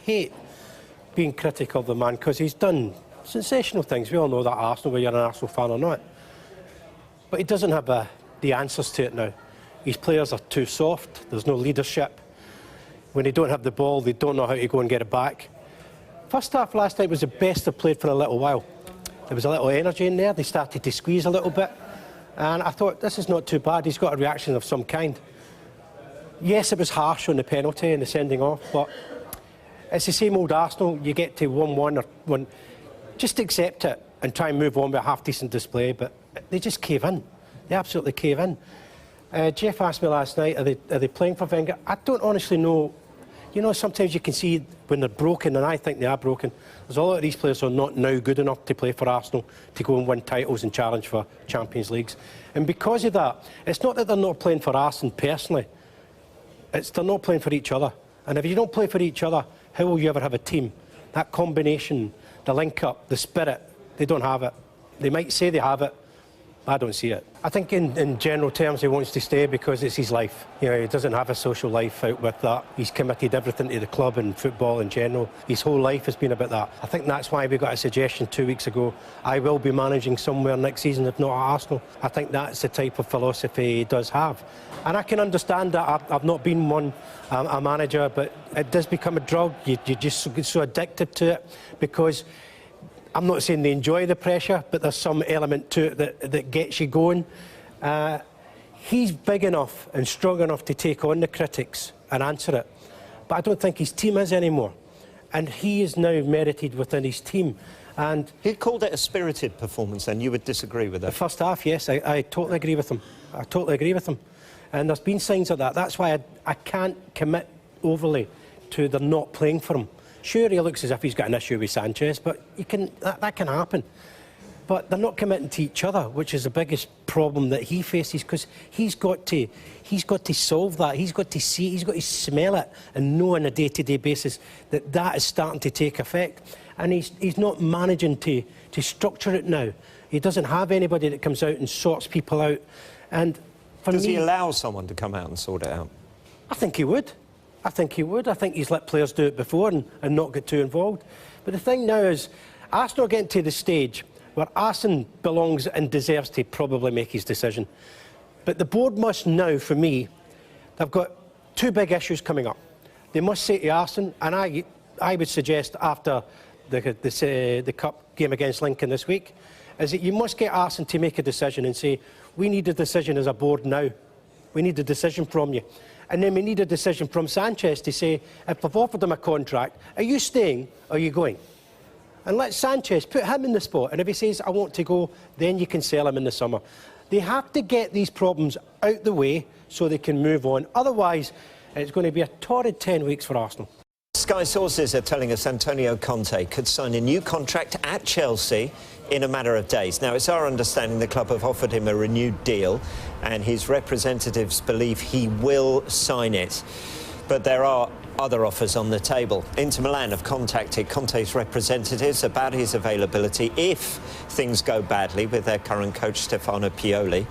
hate being critical of the man because he's done sensational things. We all know that Arsenal, whether you're an Arsenal fan or not. But he doesn't have the answers to it now. His players are too soft. There's no leadership. When they don't have the ball, they don't know how to go and get it back. First half last night was the best they've played for a little while. There was a little energy in there. They started to squeeze a little bit. And I thought, this is not too bad. He's got a reaction of some kind. Yes, it was harsh on the penalty and the sending off, but it's the same old Arsenal. You get to 1-1 or 1. Just accept it and try and move on with a half-decent display, but they just cave in. They absolutely cave in. Jeff asked me last night, are they playing for Wenger? I don't honestly know. You know, sometimes you can see when they're broken, and I think they are broken. There's a lot of these players who are not now good enough to play for Arsenal, to go and win titles and challenge for Champions Leagues. And because of that, it's not that they're not playing for Arsenal personally. It's they're not playing for each other. And if you don't play for each other, how will you ever have a team? That combination, the link-up, the spirit, they don't have it. They might say they have it. I don't see it. I think in general terms he wants to stay because it's his life. You know, he doesn't have a social life out with that. He's committed everything to the club and football in general. His whole life has been about that. I think that's why we got a suggestion 2 weeks ago. I will be managing somewhere next season, if not at Arsenal. I think that's the type of philosophy he does have. And I can understand that. I've not been one, a manager, but it does become a drug. You're just so addicted to it because I'm not saying they enjoy the pressure, but there's some element to it that gets you going. He's big enough and strong enough to take on the critics and answer it. But I don't think his team is anymore. And he is now merited within his team. And he called it a spirited performance, and you would disagree with that? The first half, yes, I totally agree with him. I totally agree with him. And there's been signs of that. That's why I can't commit overly to they're not playing for him. Sure, he looks as if he's got an issue with Sanchez, but that can happen. But they're not committing to each other, which is the biggest problem that he faces, because he's got to solve that. He's got to see, he's got to smell it and know on a day-to-day basis that is starting to take effect. And he's not managing to structure it now. He doesn't have anybody that comes out and sorts people out. And for Does me, he allow someone to come out and sort it out? I think he would. I think he would. I think he's let players do it before and not get too involved. But the thing now is, Arsenal are getting to the stage where Arsene belongs and deserves to probably make his decision. But the board must now, for me, they've got two big issues coming up. They must say to Arsene, and I would suggest after the Cup game against Lincoln this week, is that you must get Arsene to make a decision and say, we need a decision as a board now. We need a decision from you. And then we need a decision from Sanchez to say, if we've offered him a contract, are you staying or are you going? And let Sanchez put him in the spot. And if he says, I want to go, then you can sell him in the summer. They have to get these problems out the way so they can move on. Otherwise, it's going to be a torrid 10 weeks for Arsenal. Sky sources are telling us Antonio Conte could sign a new contract at Chelsea in a matter of days. Now, it's our understanding the club have offered him a renewed deal and his representatives believe he will sign it. But there are other offers on the table. Inter Milan have contacted Conte's representatives about his availability if things go badly with their current coach Stefano Pioli.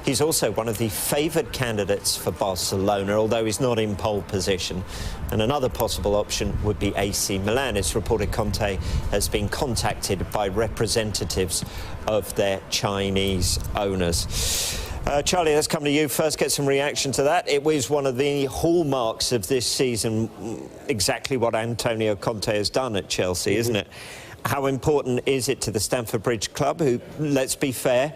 He's also one of the favoured candidates for Barcelona, although he's not in pole position. And another possible option would be AC Milan. It's reported Conte has been contacted by representatives of their Chinese owners. Charlie, let's come to you first, get some reaction to that. It was one of the hallmarks of this season, exactly what Antonio Conte has done at Chelsea, isn't it? How important is it to the Stamford Bridge club, who, let's be fair,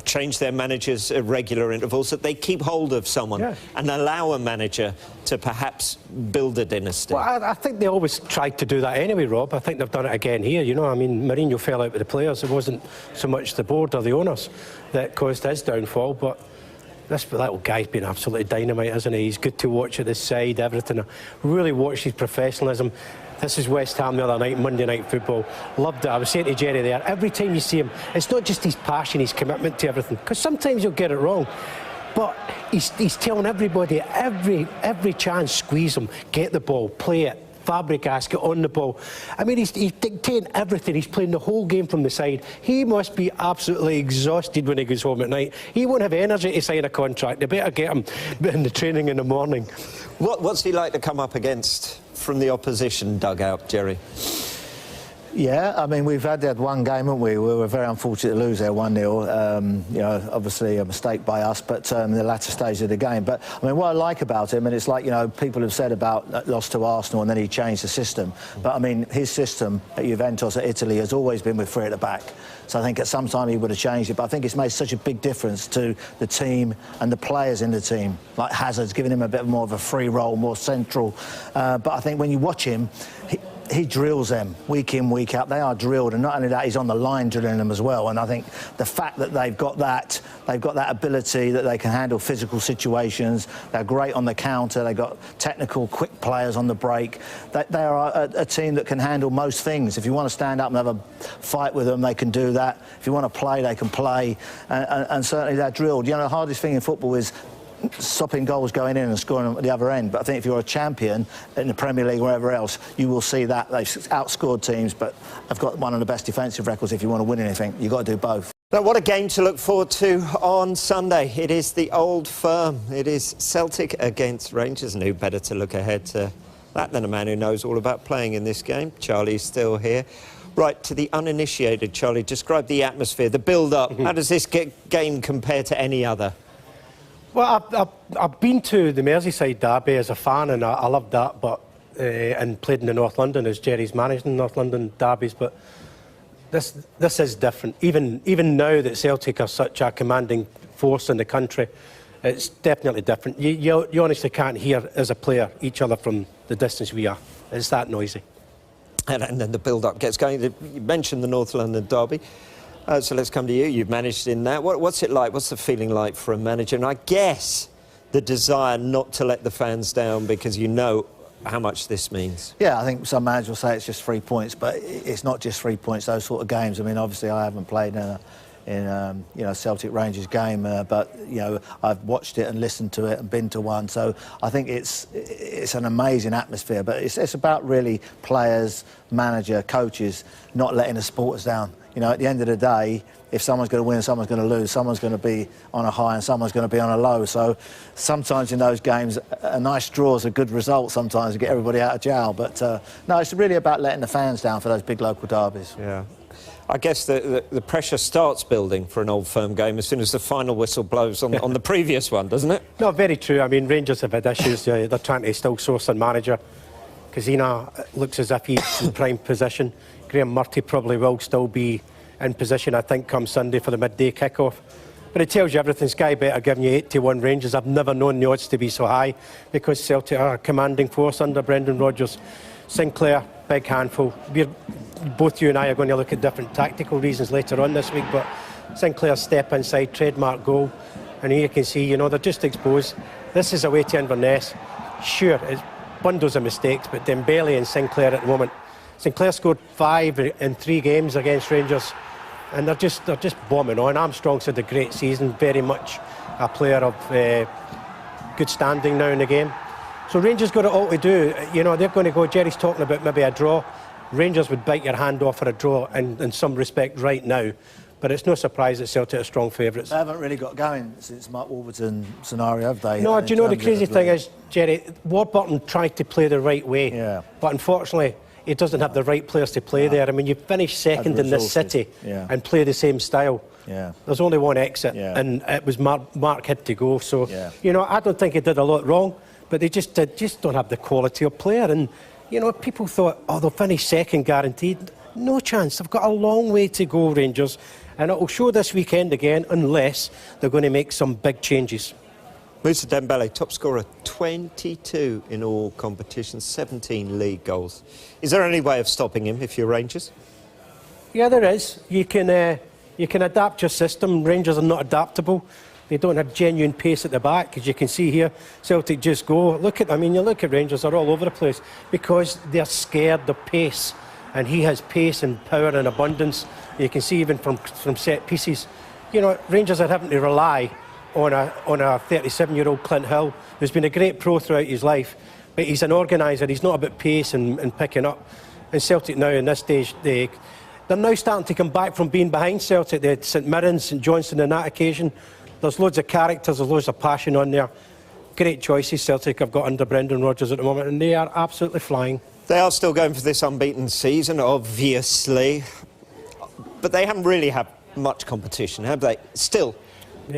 change their managers at regular intervals, that they keep hold of someone and allow a manager to perhaps build a dynasty? Well, I think they always tried to do that anyway, Rob. I think they've done it again here. You know, I mean, Mourinho fell out with the players. It wasn't so much the board or the owners that caused his downfall, but this little guy's been absolutely dynamite, isn't he? He's good to watch at his side, everything. I really watched his professionalism. This is West Ham the other night, Monday Night Football. Loved it. I was saying to Jerry there, every time you see him, it's not just his passion, his commitment to everything, because sometimes he'll get it wrong. But he's telling everybody, every chance, squeeze him, get the ball, play it. Fabregas, get on the ball. I mean, he's dictating everything. He's playing the whole game from the side. He must be absolutely exhausted when he goes home at night. He won't have energy to sign a contract. They better get him in the training in the morning. What's he like to come up against from the opposition dugout, Jerry? Yeah, I mean, we've had one game, haven't we? We were very unfortunate to lose there 1-0. You know, obviously a mistake by us, but in the latter stage of the game. But, I mean, what I like about him, and it's like, you know, people have said about lost to Arsenal and then he changed the system. But, I mean, his system at Juventus, at Italy, has always been with three at the back. So I think at some time he would have changed it. But I think it's made such a big difference to the team and the players in the team. Like Hazard's giving him a bit more of a free role, more central. But I think when you watch him, he drills them week in, week out. They are drilled, and not only that, he's on the line drilling them as well. And I think the fact that they've got that ability that they can handle physical situations. They're great on the counter. They've got technical, quick players on the break. They are a team that can handle most things. If you want to stand up and have a fight with them, they can do that. If you want to play, they can play. And certainly they're drilled. You know, the hardest thing in football is stopping goals going in and scoring them at the other end. But I think if you're a champion in the Premier League or wherever else, you will see that. They've outscored teams, but have got one of the best defensive records. If you want to win anything, you've got to do both. Now, what a game to look forward to on Sunday. It is the Old Firm. It is Celtic against Rangers, and who better to look ahead to that than a man who knows all about playing in this game. Charlie's still here. Right, to the uninitiated, Charlie, describe the atmosphere, the build-up. How does this game compare to any other? Well, I've been to the Merseyside derby as a fan, and I loved that, but and played in the North London as Jerry's managed in North London derbies. But this is different. Even now that Celtic are such a commanding force in the country, it's definitely different. You honestly can't hear, as a player, each other from the distance we are. It's that noisy. And then the build-up gets going. You mentioned the North London derby. So let's come to you. You've managed in that. What's it like? What's the feeling like for a manager? And I guess the desire not to let the fans down, because you know how much this means. Yeah, I think some managers will say it's just 3 points, but it's not just 3 points, those sort of games. I mean, obviously I haven't played in you know, Celtic Rangers game, but you know, I've watched it and listened to it and been to one, so I think it's an amazing atmosphere. But it's about really players, manager, coaches not letting the supporters down. You know, at the end of the day, if someone's going to win, someone's going to lose, someone's going to be on a high and someone's going to be on a low. So sometimes in those games, a nice draw is a good result sometimes to get everybody out of jail. But no, it's really about letting the fans down for those big local derbies. Yeah. I guess the pressure starts building for an Old Firm game as soon as the final whistle blows on the previous one, doesn't it? No, very true. I mean, Rangers have had issues. They're trying to still source a manager. Casina looks as if he's in prime position. Graham Murty probably will still be in position, I think, come Sunday for the midday kick-off. But it tells you everything. Sky Bet are giving you 8-1 Rangers. I've never known the odds to be so high, because Celtic are a commanding force under Brendan Rodgers. Sinclair, big handful. Both you and I are going to look at different tactical reasons later on this week, but Sinclair's step inside, trademark goal. And here you can see, you know, they're just exposed. This is away to Inverness. Sure, it's bundles of mistakes, but Dembele and Sinclair at the moment. Sinclair scored 5 in 3 games against Rangers, and they're just bombing on. Armstrong's had a great season, very much a player of good standing now in the game. So Rangers got it all to do. You know, they're going to go. Jerry's talking about maybe a draw. Rangers would bite your hand off for a draw in some respect right now, but it's no surprise that Celtic are strong favourites. They haven't really got going since Mark Warburton scenario, have they? No, do you know the crazy thing is, Jerry, Warburton tried to play the right way, but unfortunately he doesn't have the right players to play there. I mean, you finish second in this city and play the same style. There's only one exit, and it was Mark had to go. So, you know, I don't think he did a lot wrong, but they just don't have the quality of player. And, you know, people thought, oh, they'll finish second guaranteed. No chance. They've got a long way to go, Rangers. And it will show this weekend again, unless they're going to make some big changes. Moussa Dembele, top scorer, 22 in all competitions, 17 league goals. Is there any way of stopping him if you're Rangers? Yeah, there is. You can adapt your system. Rangers are not adaptable. They don't have genuine pace at the back, as you can see here. Celtic just go. You look at Rangers, they're all over the place because they're scared of pace. And he has pace and power and abundance. You can see even from set pieces. You know, Rangers are having to rely on a 37-year-old Clint Hill, who's been a great pro throughout his life, but he's an organiser. He's not about pace and picking up. And Celtic now, in this stage, they're now starting to come back from being behind Celtic. They had St Mirren, St Johnstone on that occasion. There's loads of characters, there's loads of passion on there. great choices Celtic have got under Brendan Rodgers at the moment, and they are absolutely flying. They are still going for this unbeaten season, obviously, but they haven't really had much competition, have they? Still,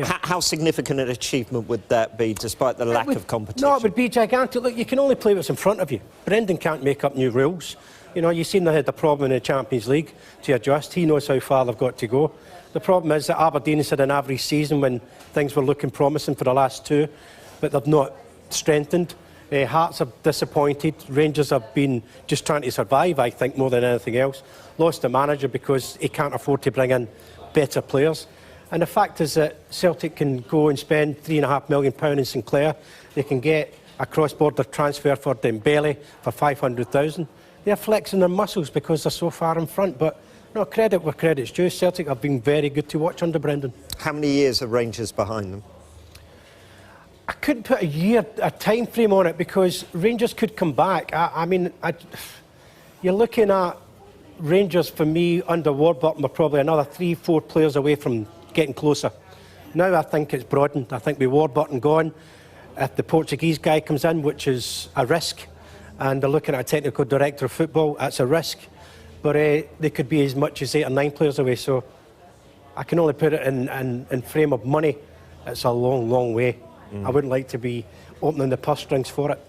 how significant an achievement would that be, despite the lack of competition? No, it would be gigantic. Look, you can only play what's in front of you. Brendan can't make up new rules. You know, you've seen they had a problem in the Champions League to adjust. He knows how far they've got to go. The problem is that Aberdeen's had an average season when things were looking promising for the last two, but they've not strengthened. Hearts are disappointed. Rangers have been just trying to survive, I think, more than anything else. Lost the manager because he can't afford to bring in better players. And the fact is that Celtic can go and spend £3.5 million in Sinclair. They can get a cross-border transfer for Dembele for 500,000. They're flexing their muscles because they're so far in front. But no, credit where credit's due. Celtic have been very good to watch under Brendan. How many years are Rangers behind them? I couldn't put a time frame on it because Rangers could come back. You're looking at Rangers, for me, under Warburton, are probably another 3-4 players away from getting closer. Now I think it's broadened. I think with Warburton gone, if the Portuguese guy comes in, which is a risk, and they're looking at a technical director of football, that's a risk. But they could be as much as 8 or 9 players away. So I can only put it in frame of money. It's a long, long way. I wouldn't like to be opening the purse strings for it.